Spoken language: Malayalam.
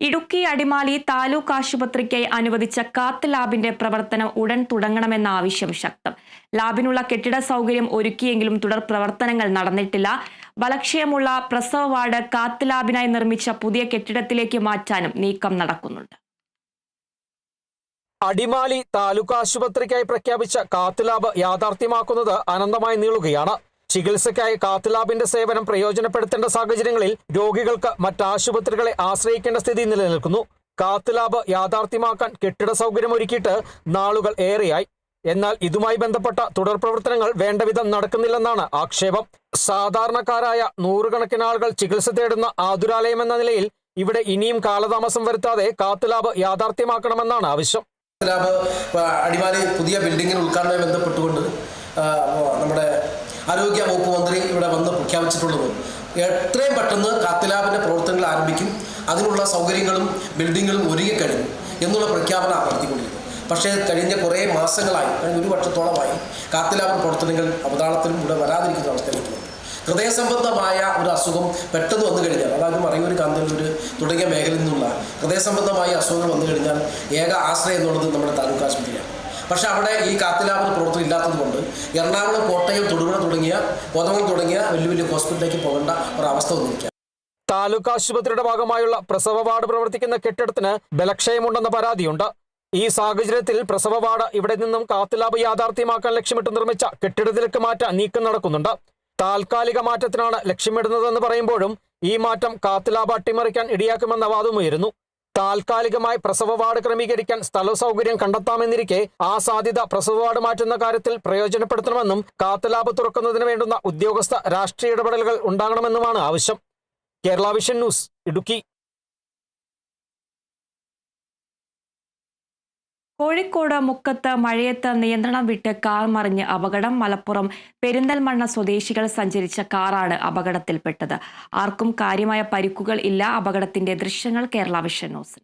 ഇടുക്കി അടിമാലി താലൂക്ക് ആശുപത്രിക്കായി അനുവദിച്ച കാത്ത് ലാബിന്റെ പ്രവർത്തനം ഉടൻ തുടങ്ങണമെന്ന ആവശ്യം ശക്തം. ലാബിനുള്ള കെട്ടിട സൗകര്യം ഒരുക്കിയെങ്കിലും തുടർ പ്രവർത്തനങ്ങൾ നടന്നിട്ടില്ല. ബലക്ഷയമുള്ള പ്രസവ വാർഡ് കാത്ത് ലാബിനായി നിർമ്മിച്ച പുതിയ കെട്ടിടത്തിലേക്ക് മാറ്റാനും നീക്കം നടക്കുന്നുണ്ട്. അടിമാലി താലൂക്ക് ആശുപത്രിക്കായി പ്രഖ്യാപിച്ച കാത്ത് ലാബ് യാഥാർത്ഥ്യമാക്കുന്നത് അനന്തമായി നീളുകയാണ്. ചികിത്സയ്ക്കായി കാത്ത് ലാബിന്റെ സേവനം പ്രയോജനപ്പെടുത്തേണ്ട സാഹചര്യങ്ങളിൽ രോഗികൾക്ക് മറ്റാശുപത്രികളെ ആശ്രയിക്കേണ്ട സ്ഥിതി നിലനിൽക്കുന്നു. കാത്ത് ലാബ് യാഥാർത്ഥ്യമാക്കാൻ കെട്ടിട സൗകര്യം ഒരുക്കിയിട്ട് നാളുകൾ ഏറെയായി. എന്നാൽ ഇതുമായി ബന്ധപ്പെട്ട തുടർ പ്രവർത്തനങ്ങൾ വേണ്ടവിധം നടക്കുന്നില്ലെന്നാണ് ആക്ഷേപം. സാധാരണക്കാരായ നൂറുകണക്കിന് ആളുകൾ ചികിത്സ തേടുന്ന ആതുരാലയം എന്ന നിലയിൽ ഇവിടെ ഇനിയും കാലതാമസം വരുത്താതെ കാത്ത് ലാബ് യാഥാർത്ഥ്യമാക്കണമെന്നാണ് ആവശ്യം. ലാബ് അടിമാലി പുതിയ ബിൽഡിങ്ങിന് ഉദ്ഘാടനവുമായി ബന്ധപ്പെട്ടുകൊണ്ട് നമ്മുടെ ആരോഗ്യ വകുപ്പ് മന്ത്രി ഇവിടെ വന്ന് പ്രഖ്യാപിച്ചിട്ടുള്ളത് എത്രയും പെട്ടെന്ന് കാത്ത് ലാബിൻ്റെ പ്രവർത്തനങ്ങൾ ആരംഭിക്കും, അതിനുള്ള സൗകര്യങ്ങളും ബിൽഡിങ്ങുകളും ഒരുങ്ങിക്കഴിഞ്ഞു എന്നുള്ള പ്രഖ്യാപനം നടത്തിക്കൊണ്ടിരിക്കുന്നു. പക്ഷേ കഴിഞ്ഞ കുറേ മാസങ്ങളായി, കഴിഞ്ഞ 1 വർഷത്തോളമായി കാത്ത് ലാബ് പ്രവർത്തനങ്ങൾ അവതാളത്തിലും ഇവിടെ വരാതിരിക്കുന്ന അവസ്ഥയിലേക്ക് വന്നു. ഹൃദയസംബന്ധമായ ഒരു അസുഖം പെട്ടെന്ന് വന്നു കഴിഞ്ഞാൽ, അതായത് മറയൂർ, കാന്തല്ലൂർ തുടങ്ങിയ മേഖലയിൽ നിന്നുള്ള ഹൃദയസംബന്ധമായ അസുഖങ്ങൾ വന്നു കഴിഞ്ഞാൽ ഏക ആശ്രയം എന്നുള്ളത് നമ്മുടെ താലൂക്ക് ആശുപത്രിയാണ്. പക്ഷേ അവിടെ ഈ കാത്ത് ലാബിന് പ്രവർത്തനം ഇല്ലാത്തത് കൊണ്ട് എറണാകുളം, കോട്ടയം, തൊടുപുഴ കോതമംഗലം തുടങ്ങിയ വലിയ വലിയ ഹോസ്പിറ്റലിലേക്ക് പോകേണ്ട ഒരവസ്ഥ വന്നിരിക്കുക. താലൂക്ക് ആശുപത്രിയുടെ ഭാഗമായുള്ള പ്രസവ വാർഡ് പ്രവർത്തിക്കുന്ന കെട്ടിടത്തിന് ബലക്ഷയമുണ്ടെന്ന പരാതിയുണ്ട്. ഈ സാഹചര്യത്തിൽ പ്രസവ വാർഡ് ഇവിടെ നിന്നും കാത്ത് ലാബ് യാഥാർത്ഥ്യമാക്കാൻ ലക്ഷ്യമിട്ട് നിർമ്മിച്ച കെട്ടിടത്തിലേക്ക് മാറ്റാൻ നീക്കം നടക്കുന്നുണ്ട്. താൽക്കാലിക മാറ്റത്തിനാണ് ലക്ഷ്യമിടുന്നതെന്ന് പറയുമ്പോഴും ഈ മാറ്റം കാത്ത് ലാബ് അട്ടിമറിക്കാൻ ഇടയാക്കുമെന്ന വാദമുയരുന്നു. താൽക്കാലികമായി പ്രസവ വാർഡ് ക്രമീകരിക്കാൻ സ്ഥല സൗകര്യം കണ്ടെത്താമെന്നിരിക്കെ ആ സാധ്യത പ്രസവ വാർഡ് മാറ്റുന്ന കാര്യത്തിൽ പ്രയോജനപ്പെടുത്തണമെന്നും കാത്ത് ലാബ് തുറക്കുന്നതിന് വേണ്ടുന്ന ഉദ്യോഗസ്ഥ രാഷ്ട്രീയ ഇടപെടലുകൾ ഉണ്ടാകണമെന്നുമാണ് ആവശ്യം. Kerala vision news, Idukki. കോഴിക്കോട് മുക്കത്ത് മഴയത്ത് നിയന്ത്രണം വിട്ട് കാർ മറിഞ്ഞ് അപകടം. മലപ്പുറം പെരിന്തൽമണ്ണ സ്വദേശികൾ സഞ്ചരിച്ച കാറാണ് അപകടത്തിൽപ്പെട്ടത്. ആർക്കും കാര്യമായ പരിക്കുകൾ ഇല്ല. അപകടത്തിന്റെ ദൃശ്യങ്ങൾ കേരള വിഷൻ ന്യൂസിൽ.